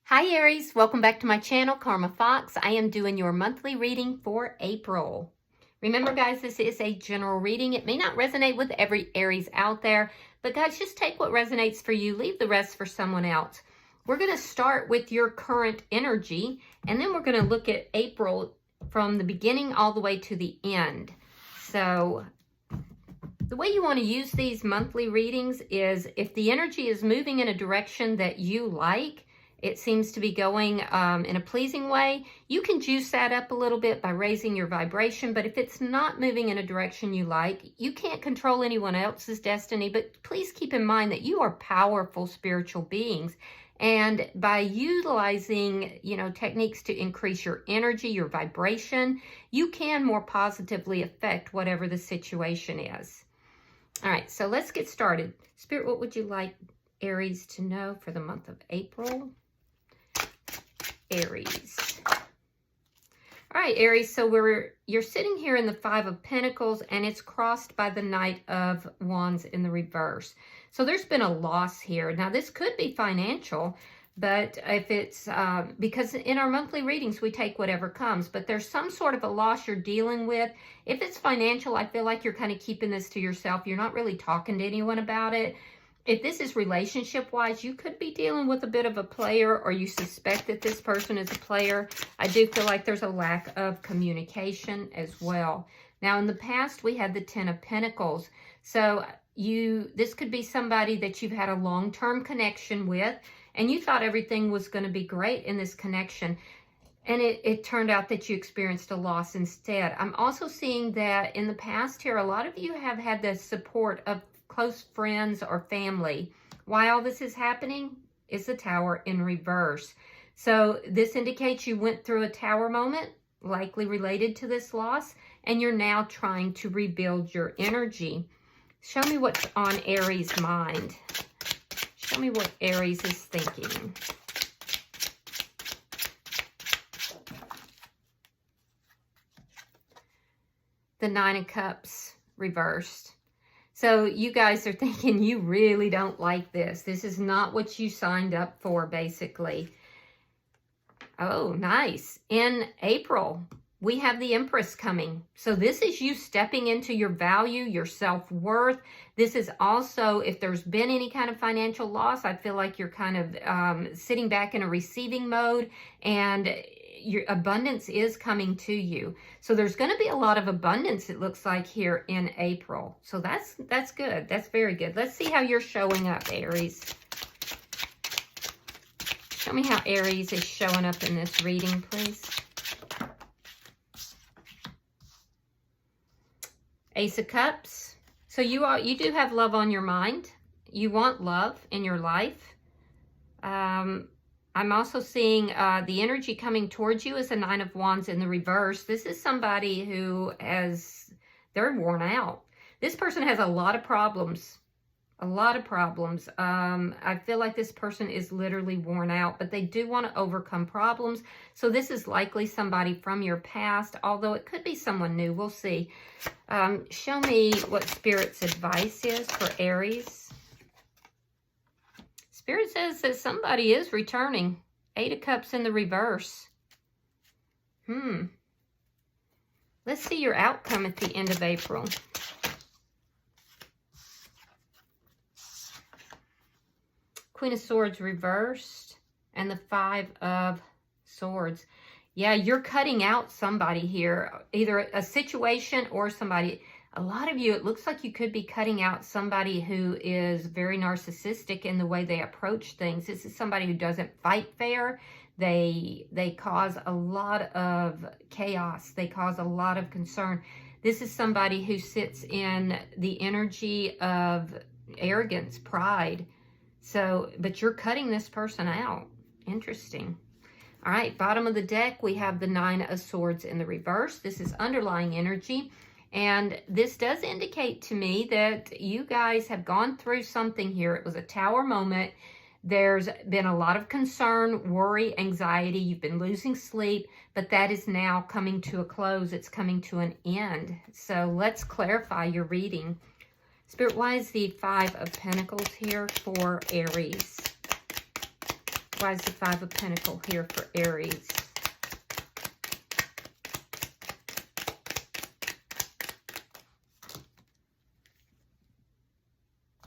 Hi Aries, welcome back to my channel, Karma Fox. I am doing your monthly reading for April. Remember guys, this is a general reading. It may not resonate with every Aries out there, but guys, just take what resonates for you, leave the rest for someone else. We're going to start with your current energy, and then we're going to look at April from the beginning all the way to the end. So the way you want to use these monthly readings is if the energy is moving in a direction that you like, it seems to be going in a pleasing way, you can juice that up a little bit by raising your vibration. But if it's not moving in a direction you like, you can't control anyone else's destiny. But please keep in mind that you are powerful spiritual beings. And by utilizing, techniques to increase your energy, your vibration, you can more positively affect whatever the situation is. All right, so let's get started. Spirit, what would you like Aries to know for the month of April? Aries. All right, Aries, so you're sitting here in the Five of Pentacles, and it's crossed by the Knight of Wands in the reverse. So there's been a loss here. Now, this could be financial, but if it's, because in our monthly readings, we take whatever comes, but there's some sort of a loss you're dealing with. If it's financial, I feel like you're kind of keeping this to yourself. You're not really talking to anyone about it. If this is relationship-wise, you could be dealing with a bit of a player, or you suspect that this person is a player. I do feel like there's a lack of communication as well. Now, in the past, we had the Ten of Pentacles. So this could be somebody that you've had a long-term connection with, and you thought everything was going to be great in this connection. And it turned out that you experienced a loss instead. I'm also seeing that in the past here, a lot of you have had the support of close friends or family. Why all this is happening is the Tower in reverse. So this indicates you went through a Tower moment, likely related to this loss, and you're now trying to rebuild your energy. Show me what's on Aries' mind. Show me what Aries is thinking. The Nine of Cups reversed. So you guys are thinking you really don't like this. This is not what you signed up for, basically. Oh, nice. In April, we have the Empress coming. So this is you stepping into your value, your self-worth. This is also, if there's been any kind of financial loss, I feel like you're kind of sitting back in a receiving mode, and your abundance is coming to you. So there's going to be a lot of abundance, it looks like, here in April. So that's good. That's very good. Let's see how you're showing up, Aries. Show me how Aries is showing up in this reading, please. Ace of Cups. So you do have love on your mind. You want love in your life. I'm also seeing the energy coming towards you is a Nine of Wands in the reverse. This is somebody who they're worn out. This person has a lot of problems. A lot of problems. I feel like this person is literally worn out, but they do want to overcome problems. So this is likely somebody from your past, although it could be someone new. We'll see. Show me what Spirit's advice is for Aries. Spirit says that somebody is returning. Eight of Cups in the reverse. Let's see your outcome at the end of April. Queen of Swords reversed, and the Five of Swords. Yeah, you're cutting out somebody here, either a situation or somebody. A lot of you, it looks like you could be cutting out somebody who is very narcissistic in the way they approach things. This is somebody who doesn't fight fair. They cause a lot of chaos. They cause a lot of concern. This is somebody who sits in the energy of arrogance, pride. So, but you're cutting this person out. Interesting. All right, bottom of the deck, we have the Nine of Swords in the reverse. This is underlying energy. And this does indicate to me that you guys have gone through something here. It was a Tower moment. There's been a lot of concern, worry, anxiety. You've been losing sleep, but that is now coming to a close. It's coming to an end. So let's clarify your reading. Spirit, why is the Five of Pentacles here for Aries? Why is the Five of Pentacles here for Aries?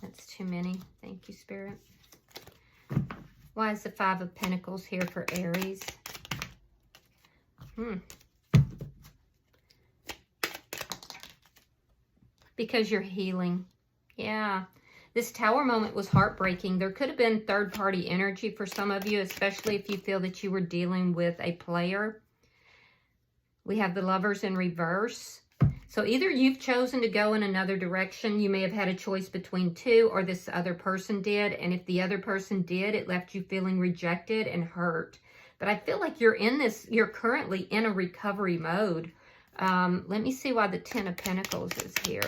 That's too many. Thank you, Spirit. Why is the Five of Pentacles here for Aries? Because you're healing. Yeah. This Tower moment was heartbreaking. There could have been third-party energy for some of you, especially if you feel that you were dealing with a player. We have the Lovers in reverse. So either you've chosen to go in another direction. You may have had a choice between two, or this other person did. And if the other person did, it left you feeling rejected and hurt. But I feel like you're currently in a recovery mode. Let me see why the Ten of Pentacles is here.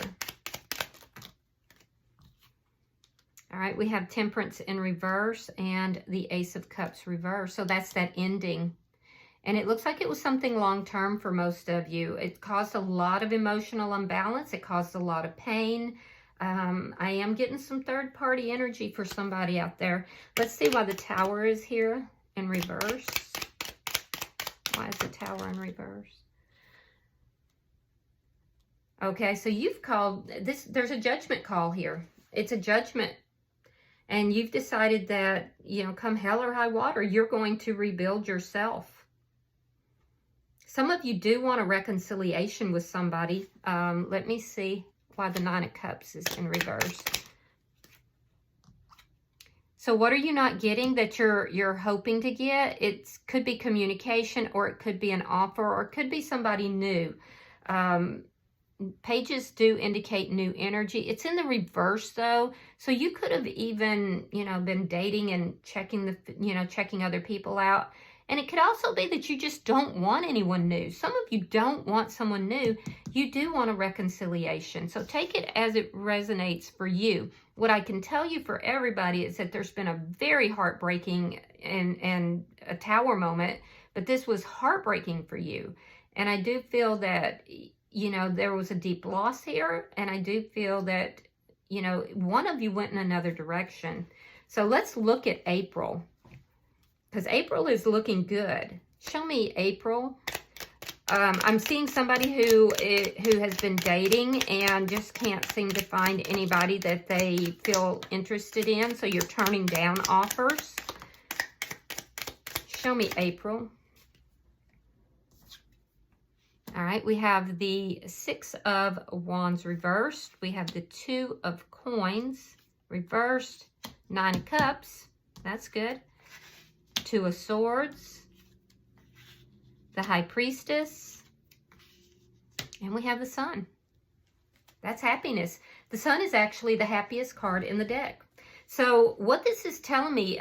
All right, we have Temperance in reverse and the Ace of Cups reverse. So that's that ending. And it looks like it was something long-term for most of you. It caused a lot of emotional imbalance. It caused a lot of pain. I am getting some third-party energy for somebody out there. Let's see why the Tower is here in reverse. Why is the Tower in reverse? Okay, so you've called this, there's a judgment call here. It's a judgment. And you've decided that, you know, come hell or high water, you're going to rebuild yourself. Some of you do want a reconciliation with somebody. Let me see why the Nine of Cups is in reverse. So what are you not getting that you're hoping to get? It could be communication, or it could be an offer, or it could be somebody new. Pages do indicate new energy. It's in the reverse though. So you could have even, you know, been dating and checking other people out. And it could also be that you just don't want anyone new. Some of you don't want someone new. You do want a reconciliation. So take it as it resonates for you. What I can tell you for everybody is that there's been a very heartbreaking and a Tower moment, but this was heartbreaking for you. And I do feel that, you know, there was a deep loss here. And I do feel that, you know, one of you went in another direction. So let's look at April. Because April is looking good. Show me April. I'm seeing somebody who has been dating and just can't seem to find anybody that they feel interested in. So you're turning down offers. Show me April. All right, we have the Six of Wands reversed. We have the Two of Coins reversed. Nine of Cups. That's good. Two of Swords. The High Priestess. And we have the Sun. That's happiness. The Sun is actually the happiest card in the deck. So what this is telling me,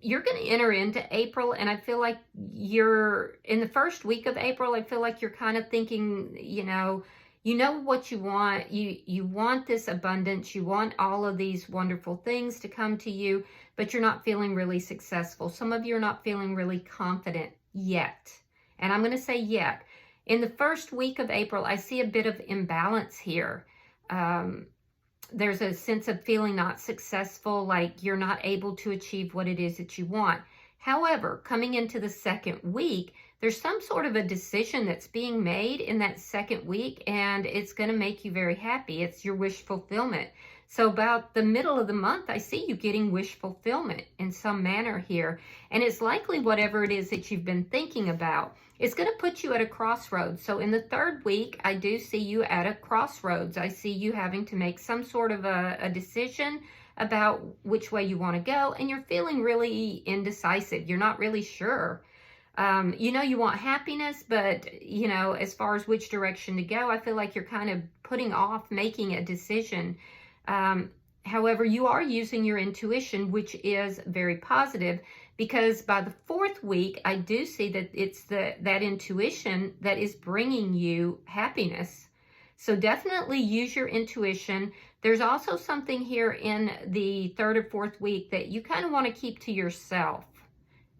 you're going to enter into April, and I feel like you're in the first week of April. I feel like you're kind of thinking, you know what you want. You want this abundance. You want all of these wonderful things to come to you, but you're not feeling really successful. Some of you are not feeling really confident yet. And I'm going to say yet. In the first week of April, I see a bit of imbalance here. There's a sense of feeling not successful, like you're not able to achieve what it is that you want. However, coming into the second week, there's some sort of a decision that's being made in that second week, and it's going to make you very happy. It's your wish fulfillment. So about the middle of the month, I see you getting wish fulfillment in some manner here. And it's likely whatever it is that you've been thinking about. It's going to put you at a crossroads. So in the third week, I do see you at a crossroads. I see you having to make some sort of a decision about which way you want to go. And you're feeling really indecisive. You're not really sure. You know, you want happiness, but, you know, as far as which direction to go, I feel like you're kind of putting off making a decision. However, you are using your intuition, which is very positive, because by the fourth week, I do see that it's that intuition that is bringing you happiness. So definitely use your intuition. There's also something here in the third or fourth week that you kind of want to keep to yourself.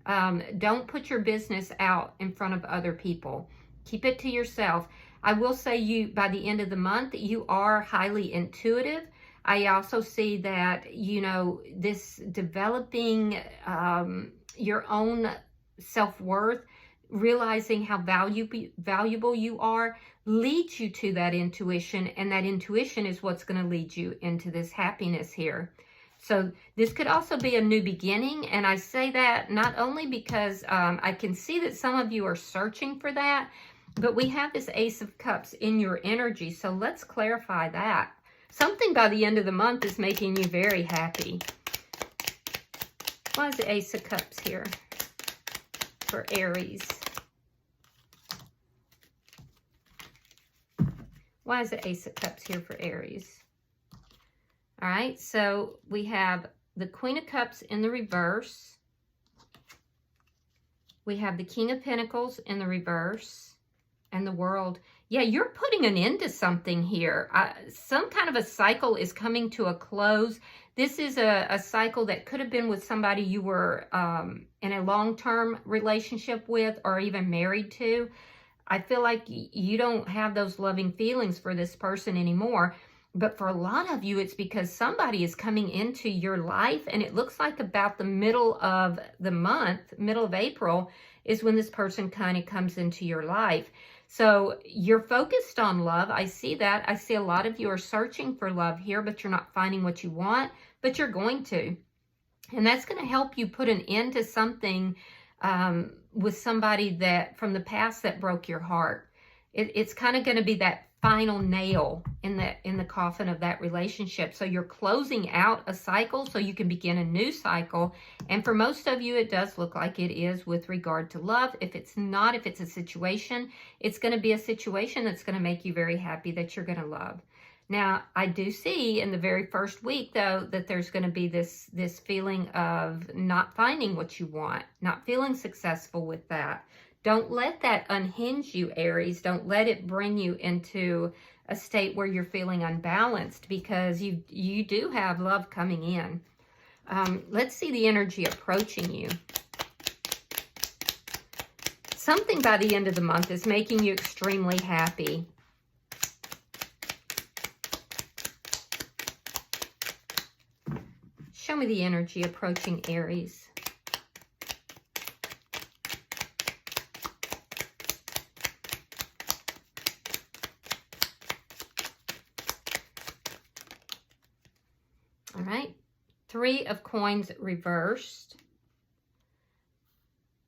Don't put your business out in front of other people. Keep it to yourself. I will say by the end of the month, you are highly intuitive. I also see that, you know, this developing your own self-worth, realizing how valuable you are, leads you to that intuition, and that intuition is what's going to lead you into this happiness here. So this could also be a new beginning, and I say that not only because I can see that some of you are searching for that, but we have this Ace of Cups in your energy, so let's clarify that. Something by the end of the month is making you very happy. Why is the Ace of Cups here for Aries? Why is the Ace of Cups here for Aries? All right, so we have the Queen of Cups in the reverse. We have the King of Pentacles in the reverse. And the World. Yeah, you're putting an end to something here. Some kind of a cycle is coming to a close. This is a cycle that could have been with somebody you were in a long-term relationship with or even married to. I feel like you don't have those loving feelings for this person anymore. But for a lot of you, it's because somebody is coming into your life, and it looks like about the middle of the month, middle of April, is when this person kind of comes into your life. So you're focused on love. I see that. I see a lot of you are searching for love here, but you're not finding what you want, but you're going to. And that's going to help you put an end to something with somebody that from the past that broke your heart. It's kind of going to be that final nail in the coffin of that relationship. So you're closing out a cycle so you can begin a new cycle. And for most of you, it does look like it is with regard to love. If it's not, if it's a situation, it's going to be a situation that's going to make you very happy, that you're going to love. Now, I do see in the very first week, though, that there's going to be this feeling of not finding what you want, not feeling successful with that. Don't let that unhinge you, Aries. Don't let it bring you into a state where you're feeling unbalanced, because you do have love coming in. Let's see the energy approaching you. Something by the end of the month is making you extremely happy. Show me the energy approaching Aries. All right, 3 of Coins reversed.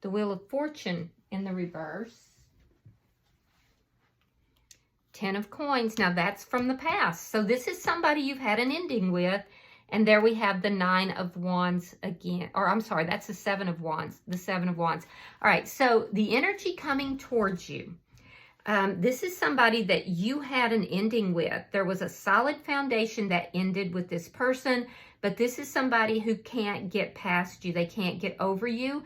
The Wheel of Fortune in the reverse. 10 of Coins. Now that's from the past. So this is somebody you've had an ending with. And there we have the 9 of Wands again. Or I'm sorry, that's the 7 of Wands. The 7 of Wands. All right, so the energy coming towards you. This is somebody that you had an ending with. There was a solid foundation that ended with this person, but this is somebody who can't get past you. They can't get over you.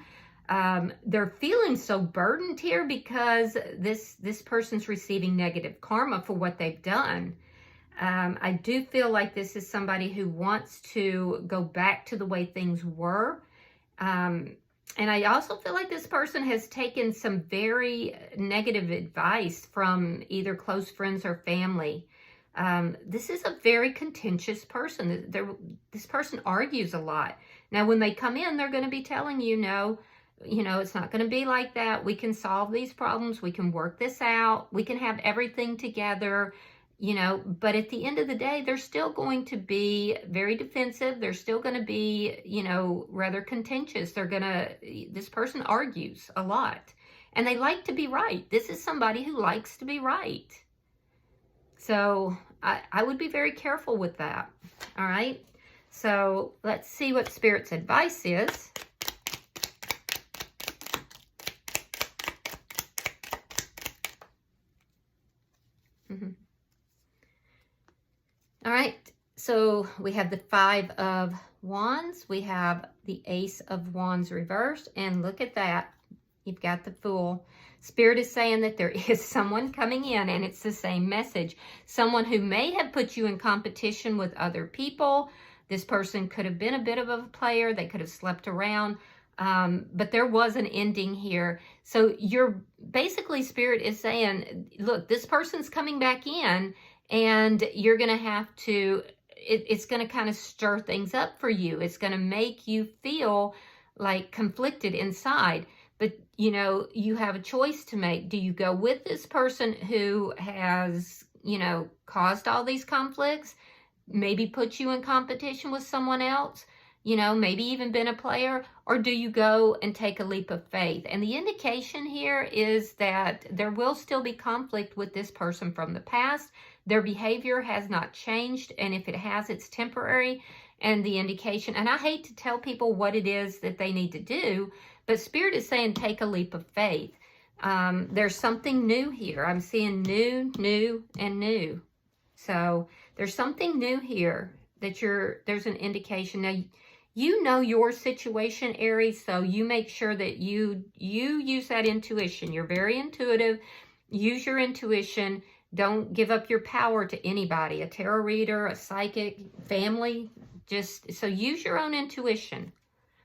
They're feeling so burdened here because this person's receiving negative karma for what they've done. I do feel like this is somebody who wants to go back to the way things were. And I also feel like this person has taken some very negative advice from either close friends or family. This is a very contentious person. This person argues a lot. Now, when they come in, they're going to be telling you, no, it's not going to be like that. We can solve these problems. We can work this out. We can have everything together. But at the end of the day, they're still going to be very defensive. They're still going to be, rather contentious. This person argues a lot, and they like to be right. This is somebody who likes to be right. So I would be very careful with that. All right. So let's see what Spirit's advice is. All right, so we have the 5 of Wands. We have the Ace of Wands reversed. And look at that. You've got the Fool. Spirit is saying that there is someone coming in, and it's the same message. Someone who may have put you in competition with other people. This person could have been a bit of a player. They could have slept around. But there was an ending here. So basically, Spirit is saying, look, this person's coming back in, and you're going to have to, it's going to kind of stir things up for you. It's going to make you feel like conflicted inside. But, you know, you have a choice to make. Do you go with this person who has, you know, caused all these conflicts, maybe put you in competition with someone else, you know, maybe even been a player, or do you go and take a leap of faith? And the indication here is that there will still be conflict with this person from the past. Their behavior has not changed, and if it has, it's temporary. And the indication, and I hate to tell people what it is that they need to do, but Spirit is saying take a leap of faith. There's something new here. I'm seeing new, and new. So there's something new here that there's an indication. Now, you know your situation, Aries, so you make sure that you use that intuition. You're very intuitive. Use your intuition. Don't give up your power to anybody, a tarot reader, a psychic, family. So use your own intuition.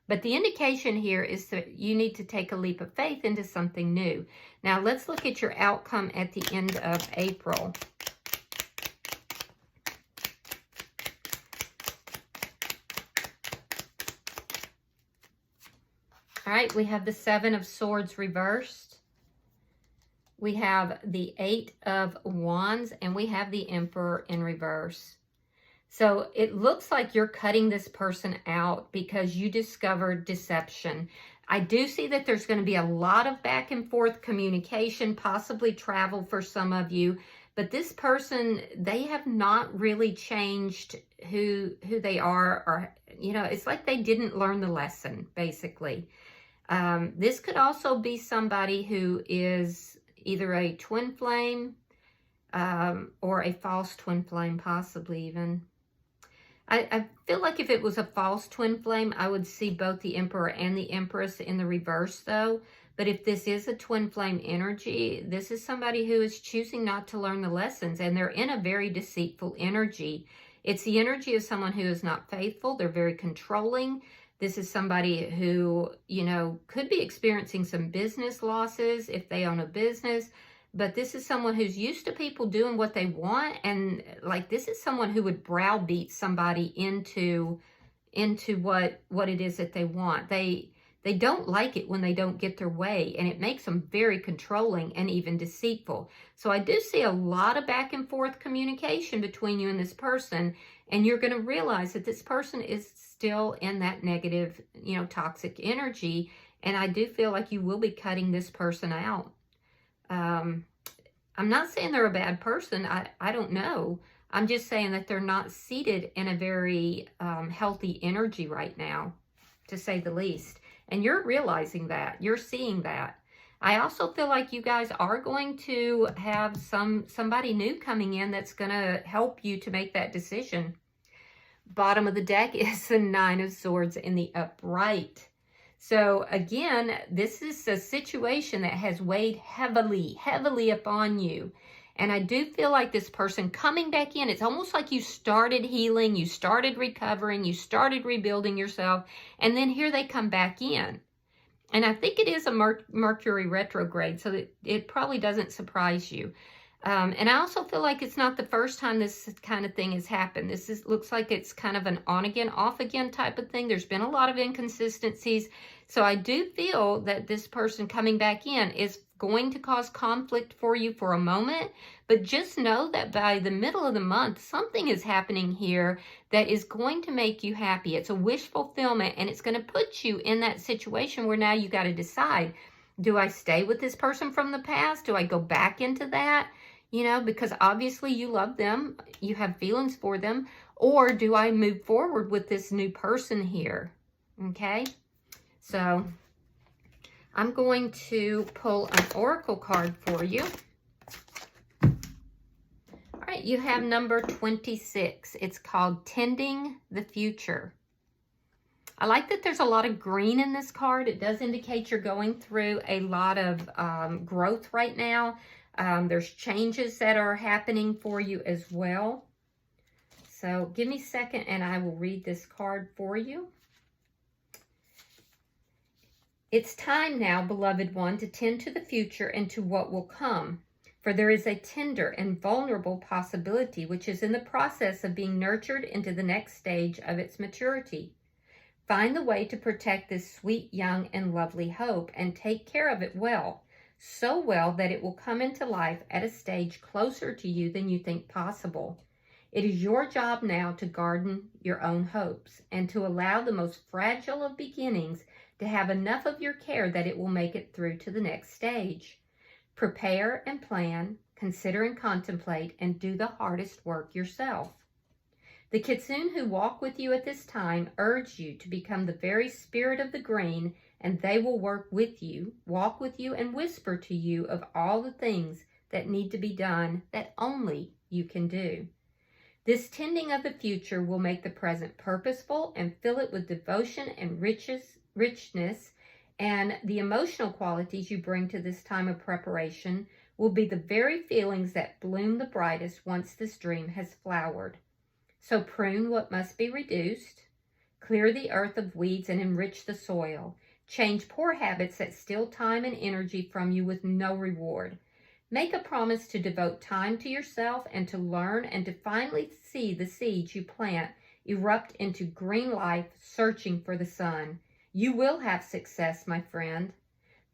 But the indication here is that you need to take a leap of faith into something new. Now, let's look at your outcome at the end of April. All right, we have the Seven of Swords reversed. We have the Eight of Wands, and we have the Emperor in reverse. So it looks like you're cutting this person out because you discovered deception. I do see that there's going to be a lot of back and forth communication, possibly travel for some of you. But this person, they have not really changed who they are, or, you know, it's like they didn't learn the lesson, basically. This could also be somebody who is either a twin flame or a false twin flame, possibly even. I feel like if it was a false twin flame, I would see both the Emperor and the Empress in the reverse, though. But if this is a twin flame energy, this is somebody who is choosing not to learn the lessons, and they're in a very deceitful energy. It's the energy of someone who is not faithful. They're very controlling. This is somebody who, you know, could be experiencing some business losses if they own a business. But this is someone who's used to people doing what they want. And like, this is someone who would browbeat somebody into what it is that they want. They don't like it when they don't get their way, and it makes them very controlling and even deceitful. So I do see a lot of back and forth communication between you and this person, and you're going to realize that this person is still in that negative, you know, toxic energy. And I do feel like you will be cutting this person out. I'm not saying they're a bad person. I don't know. I'm just saying that they're not seated in a very healthy energy right now, to say the least. And you're realizing that. You're seeing that. I also feel like you guys are going to have somebody new coming in that's going to help you to make that decision. Bottom of the deck is the Nine of Swords in the upright. So again, this is a situation that has weighed heavily upon you. And I do feel like this person coming back in, it's almost like you started healing, you started recovering, you started rebuilding yourself, and then here they come back in. And I think it is a Mercury retrograde, so that it probably doesn't surprise you. And I also feel like it's not the first time this kind of thing has happened. Looks like it's kind of an on again, off again type of thing. There's been a lot of inconsistencies. So I do feel that this person coming back in is going to cause conflict for you for a moment. But just know that by the middle of the month, something is happening here that is going to make you happy. It's a wish fulfillment, and it's going to put you in that situation where now you got to decide, do I stay with this person from the past? Do I go back into that? You know, because obviously you love them, you have feelings for them, or do I move forward with this new person here? Okay, so I'm going to pull an oracle card for you. All right, you have number 26. It's called Tending the Future. I like that there's a lot of green in this card. It does indicate you're going through a lot of growth right now. There's changes that are happening for you as well. So give me a second and I will read this card for you. It's time now, beloved one, to tend to the future and to what will come. For there is a tender and vulnerable possibility which is in the process of being nurtured into the next stage of its maturity. Find the way to protect this sweet, young, and lovely hope and take care of it well, so well that it will come into life at a stage closer to you than you think possible. It is your job now to garden your own hopes and to allow the most fragile of beginnings to have enough of your care that it will make it through to the next stage. Prepare and plan, consider and contemplate, and do the hardest work yourself. The kitsune who walk with you at this time urge you to become the very spirit of the green, and they will work with you, walk with you, and whisper to you of all the things that need to be done that only you can do. This tending of the future will make the present purposeful and fill it with devotion and richness, and the emotional qualities you bring to this time of preparation will be the very feelings that bloom the brightest once this dream has flowered. So prune what must be reduced, clear the earth of weeds and enrich the soil, change poor habits that steal time and energy from you with no reward. Make a promise to devote time to yourself and to learn and to finally see the seeds you plant erupt into green life searching for the sun. You will have success, my friend,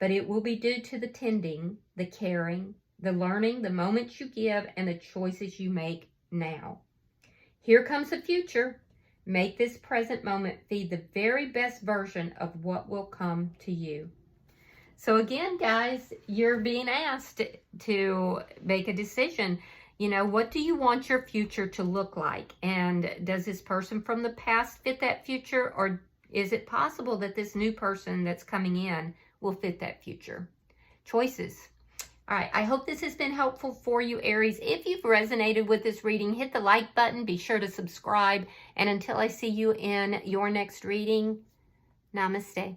but it will be due to the tending, the caring, the learning, the moments you give, and the choices you make now. Here comes the future. Make this present moment feed the very best version of what will come to you. So again, guys, you're being asked to make a decision. You know, what do you want your future to look like? And does this person from the past fit that future? Or is it possible that this new person that's coming in will fit that future? Choices. All right, I hope this has been helpful for you, Aries. If you've resonated with this reading, hit the like button. Be sure to subscribe. And until I see you in your next reading, namaste.